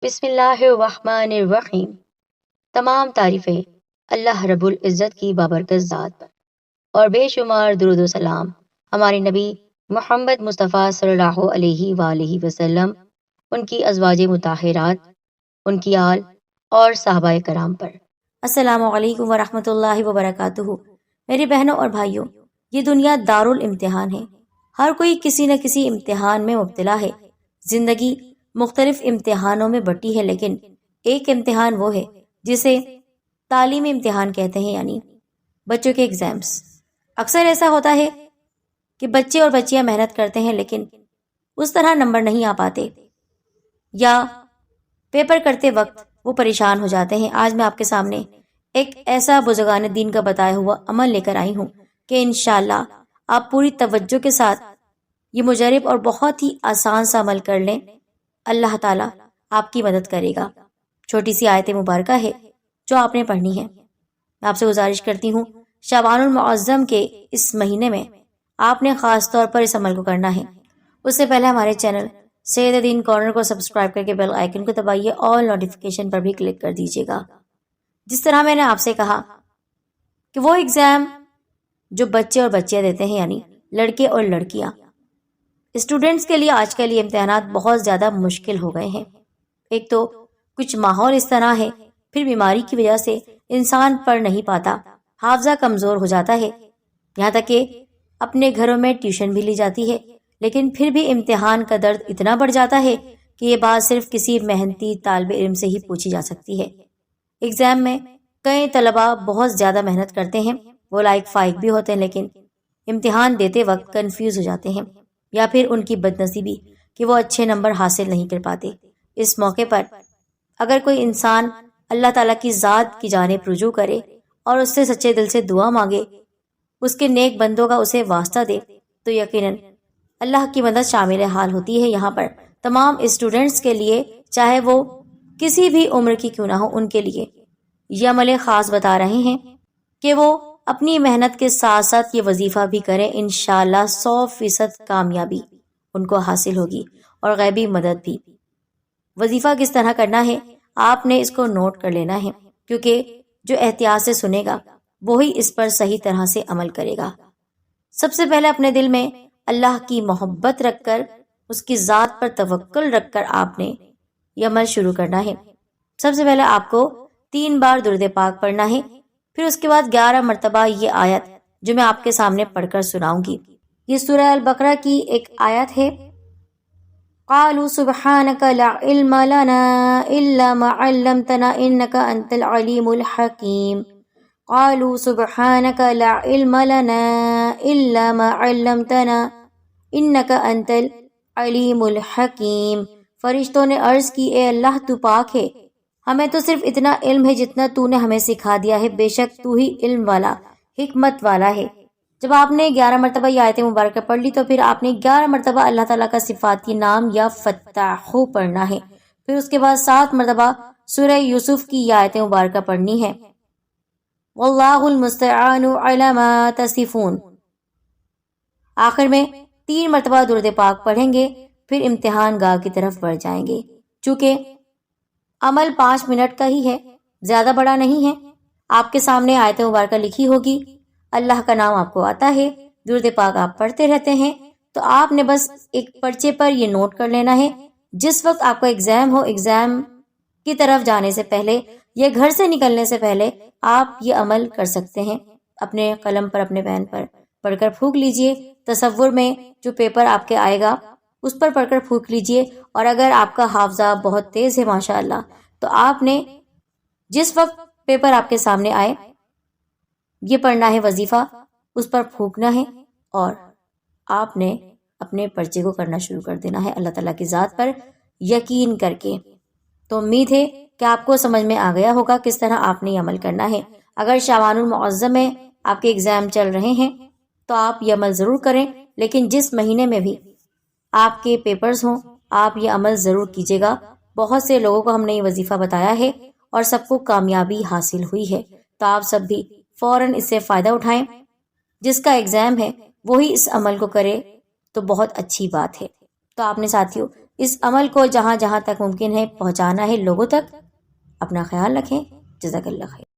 بسم اللہ الرحمن الرحیم۔ تمام تعریفیں اللہ رب العزت کی بابرکت ذات پر، اور بے شمار درود و سلام ہمارے نبی محمد مصطفیٰ صلی اللہ علیہ وآلہ وسلم، ان کی ازواج مطہرات، ان کی آل اور صحابہ کرام پر۔ السلام علیکم ورحمۃ اللہ وبرکاتہ۔ میری بہنوں اور بھائیوں، یہ دنیا دارالامتحان ہے۔ ہر کوئی کسی نہ کسی امتحان میں مبتلا ہے۔ زندگی مختلف امتحانوں میں بٹی ہے، لیکن ایک امتحان وہ ہے جسے تعلیمی امتحان کہتے ہیں، یعنی بچوں کے ایگزامز۔ اکثر ایسا ہوتا ہے کہ بچے اور بچیاں محنت کرتے ہیں، لیکن اس طرح نمبر نہیں آ پاتے، یا پیپر کرتے وقت وہ پریشان ہو جاتے ہیں۔ آج میں آپ کے سامنے ایک ایسا بزرگان دین کا بتایا ہوا عمل لے کر آئی ہوں کہ انشاءاللہ آپ پوری توجہ کے ساتھ یہ مجرب اور بہت ہی آسان سا عمل کر لیں، اللہ تعالیٰ آپ کی مدد کرے گا۔ چھوٹی سی آیت مبارکہ ہے جو آپ نے پڑھنی ہے۔ میں آپ سے گزارش کرتی ہوں، شعبان المعظم کے اس مہینے میں آپ نے خاص طور پر اس عمل کو کرنا ہے۔ اس سے پہلے ہمارے چینل سید دین کارنر کو سبسکرائب کر کے بیل آئیکن کو دبائیے، اور نوٹیفیکیشن پر بھی کلک کر دیجیے گا۔ جس طرح میں نے آپ سے کہا کہ وہ ایگزام جو بچے اور بچیاں دیتے ہیں، یعنی لڑکے اور لڑکیاں، اسٹوڈنٹس کے لیے آج کل یہ امتحانات بہت زیادہ مشکل ہو گئے ہیں۔ ایک تو کچھ ماحول اس طرح ہے، پھر بیماری کی وجہ سے انسان پڑھ نہیں پاتا، حافظہ کمزور ہو جاتا ہے، یہاں تک کہ اپنے گھروں میں ٹیوشن بھی لی جاتی ہے، لیکن پھر بھی امتحان کا درد اتنا بڑھ جاتا ہے کہ یہ بات صرف کسی محنتی طالب علم سے ہی پوچھی جا سکتی ہے۔ ایگزام میں کئی طلباء بہت زیادہ محنت کرتے ہیں، وہ لائق فائق بھی ہوتے ہیں، لیکن امتحان دیتے وقت کنفیوز ہو جاتے ہیں، یا پھر ان کی بد نصیبی کہ وہ اچھے نمبر حاصل نہیں کر پاتے۔ اس موقع پر اگر کوئی انسان اللہ تعالیٰ کی ذات کی جانب رجوع کرے اور اس سے سچے دل سے دعا مانگے، اس کے نیک بندوں کا اسے واسطہ دے، تو یقیناً اللہ کی مدد شامل حال ہوتی ہے۔ یہاں پر تمام اسٹوڈنٹس کے لیے، چاہے وہ کسی بھی عمر کی کیوں نہ ہو، ان کے لیے یہ عمل خاص بتا رہے ہیں کہ وہ اپنی محنت کے ساتھ ساتھ یہ وظیفہ بھی کریں، انشاءاللہ 100% کامیابی ان کو حاصل ہوگی اور غیبی مدد بھی۔ وظیفہ کس طرح کرنا ہے آپ نے اس کو نوٹ کر لینا ہے، کیونکہ جو احتیاط سے سنے گا وہی اس پر صحیح طرح سے عمل کرے گا۔ سب سے پہلے اپنے دل میں اللہ کی محبت رکھ کر، اس کی ذات پر توکل رکھ کر آپ نے یہ عمل شروع کرنا ہے۔ سب سے پہلے آپ کو 3 بار درود پاک پڑھنا ہے، پھر اس کے بعد 11 مرتبہ یہ آیت جو میں آپ کے سامنے پڑھ کر سناؤں گی۔ یہ سورہ البقرہ کی ایک آیت ہے، قالوا سبحانك لا علم لنا الا ما علمتنا انك انت العليم الحكيم۔ قالوا سبحانك لا علم لنا الا ما علمتنا انك انت العليم الحكيم۔ فرشتوں نے عرض کی، اے اللہ تو پاک ہے، ہمیں تو صرف اتنا علم ہے جتنا تو نے ہمیں سکھا دیا ہے، بے شک تو ہی علم والا، حکمت والا ہے۔ جب آپ نے 11 مرتبہ یہ آیت مبارکہ پڑھ لی تو پھر آپ نے 11 مرتبہ اللہ تعالیٰ کا صفاتی نام یا فتاحو پڑھنا ہے۔ پھر اس کے بعد 7 مرتبہ سورہ یوسف کی یہ آیت مبارکہ پڑھنی ہے، واللہ المستعان علی ما تصفون۔ آخر میں 3 مرتبہ درود پاک پڑھیں گے، پھر امتحان گاہ کی طرف بڑھ جائیں گے۔ چونکہ عمل 5 منٹ کا ہی ہے، زیادہ بڑا نہیں ہے۔ آپ کے سامنے آیت مبارکہ لکھی ہوگی، اللہ کا نام آپ کو آتا ہے، درود پاک آپ پڑھتے رہتے ہیں، تو آپ نے بس ایک پرچے پر یہ نوٹ کر لینا ہے، جس وقت آپ کا ایگزام ہو، ایگزام کی طرف جانے سے پہلے یا گھر سے نکلنے سے پہلے آپ یہ عمل کر سکتے ہیں۔ اپنے قلم پر، اپنے پین پر پڑھ کر پھونک لیجئے، تصور میں جو پیپر آپ کے آئے گا اس پر پڑھ کر پھونک لیجئے، اور اگر آپ کا حافظہ بہت تیز ہے ماشاءاللہ، تو آپ نے جس وقت پیپر آپ کے سامنے آئے یہ پڑھنا ہے وظیفہ، اس پر پھونکنا ہے، اور آپ نے اپنے پرچے کو کرنا شروع کر دینا ہے اللہ تعالیٰ کی ذات پر یقین کر کے۔ تو امید ہے کہ آپ کو سمجھ میں آ گیا ہوگا کس طرح آپ نے یہ عمل کرنا ہے۔ اگر شعبان المعظم میں آپ کے ایگزام چل رہے ہیں تو آپ یہ عمل ضرور کریں، لیکن جس مہینے میں بھی آپ کے پیپرز ہوں آپ یہ عمل ضرور کیجیے گا۔ بہت سے لوگوں کو ہم نے یہ وظیفہ بتایا ہے اور سب کو کامیابی حاصل ہوئی ہے، تو آپ سب بھی فوراً اس سے فائدہ اٹھائیں۔ جس کا ایگزام ہے وہی اس عمل کو کرے تو بہت اچھی بات ہے۔ تو آپ نے ساتھیوں اس عمل کو جہاں جہاں تک ممکن ہے پہنچانا ہے لوگوں تک۔ اپنا خیال رکھیں۔ جزاک اللہ خیر۔